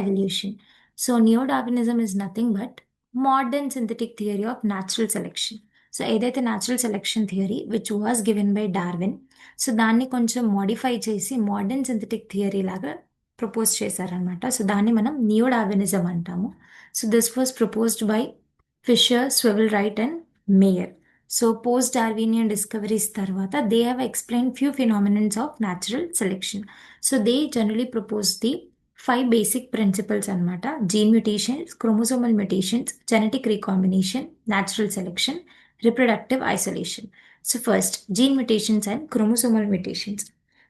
evolution. So, Neo-darwinism is nothing but modern synthetic theory of natural selection. So ఏదైతే natural selection theory which was given by Darwin, so దాన్ని కొంచెం modify చేసి modern synthetic theory లాగా propose చేశారనమాట. So దాన్ని మనం neo Darwinism అంటాము. So this was proposed by Fisher, Sewall Wright and Mayr. So post Darwinian discoveries తర్వాత they have explain few phenomenons of natural selection. So they generally propose the 5 basic principles అనమాట: gene mutations, chromosomal mutations, genetic recombination, natural selection, reproductive isolation. So first, gene mutations and chromosomal mutations.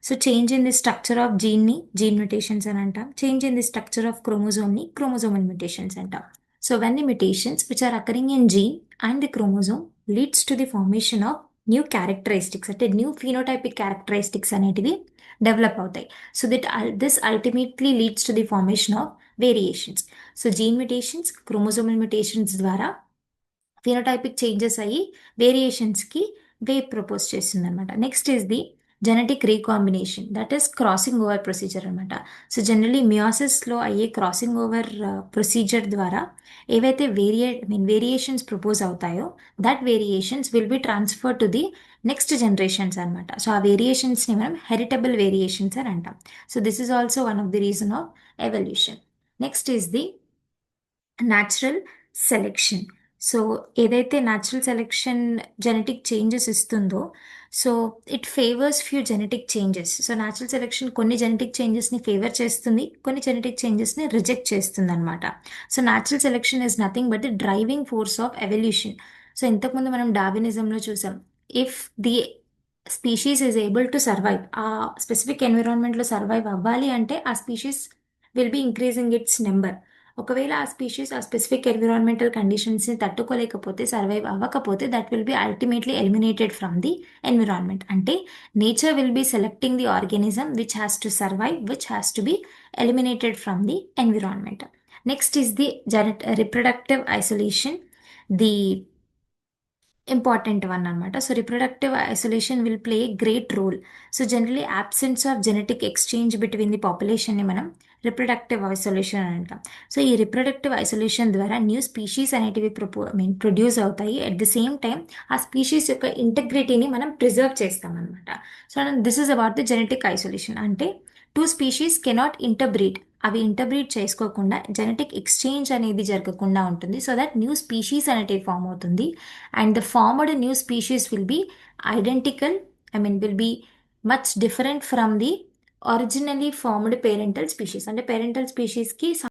So change in the structure of gene ni gene mutations అని అంటాం. Change in the structure of chromosome ni chromosomal mutations అంటాం. So when the mutations which are occurring in gene and the chromosome leads to the formation of new characteristics, అంటే new phenotypic characteristics అనేటివి develop అవుతాయి. So that this ultimately leads to the formation of variations. So gene mutations, chromosomal mutations ద్వారా phenotypic changes అయ్యి వేరియేషన్స్కి వే propose చేస్తుంది అనమాట. Next is the genetic recombination, that is crossing over procedure అనమాట. So generally మియాసిస్లో అయ్యే crossing over procedure ద్వారా ఏవైతే variations propose అవుతాయో that variations will be transfer to the next generations అనమాట. సో ఆ వేరియేషన్స్ని మనం హెరిటబుల్ వేరియేషన్స్ అని అంటాం. So this is also one of the reason of evolution. Next is the natural selection. So ఏదైతే natural selection genetic changes ఇస్తుందో, so it favours few genetic changes. So natural selection కొన్ని genetic చేంజెస్ని favour చేస్తుంది, కొన్ని genetic చేంజెస్ని reject చేస్తుంది అనమాట. So natural selection is nothing but the driving force of evolution. So ఇంతకుముందు మనం డార్వినిజంలో చూసాం, if the species is able to survive, ఆ specific ఎన్విరాన్మెంట్లో survive అవ్వాలి అంటే ఆ species will be increasing it's number. ఒకవేళ ఆ స్పీషీస్ ఆ స్పెసిఫిక్ ఎన్విరాన్మెంటల్ కండిషన్స్ని తట్టుకోలేకపోతే, సర్వైవ్ అవ్వకపోతే, that will be ultimately eliminated from the environment. అంటే nature will be selecting the organism which has to survive, which has to be eliminated from the environment. Next is the reproductive isolation, the important one అనమాట. So reproductive isolation will play a great role. So generally absence of genetic exchange between the పాపులేషన్ని మనం reproductive isolation అని అంటాం. So ఈ reproductive isolation ద్వారా new species అనేటివి produce అవుతాయి. At the same time ఆ స్పీషీస్ యొక్క ఇంటగ్రిటీని మనం ప్రిజర్వ్ చేస్తాం అనమాట. So this is about the genetic isolation. అంటే టూ స్పీషీస్ కెనాట్ ఇంటర్బ్రీడ్, అవి ఇంటర్బ్రీడ్ చేసుకోకుండా జెనెటిక్ ఎక్స్చేంజ్ అనేది జరగకుండా ఉంటుంది. సో దట్ న్యూ స్పీషీస్ అనేటివి ఫామ్ అవుతుంది. And the formed new species will be identical, will be much different from the originally formed parental species. అంటే parental స్పీషీస్కి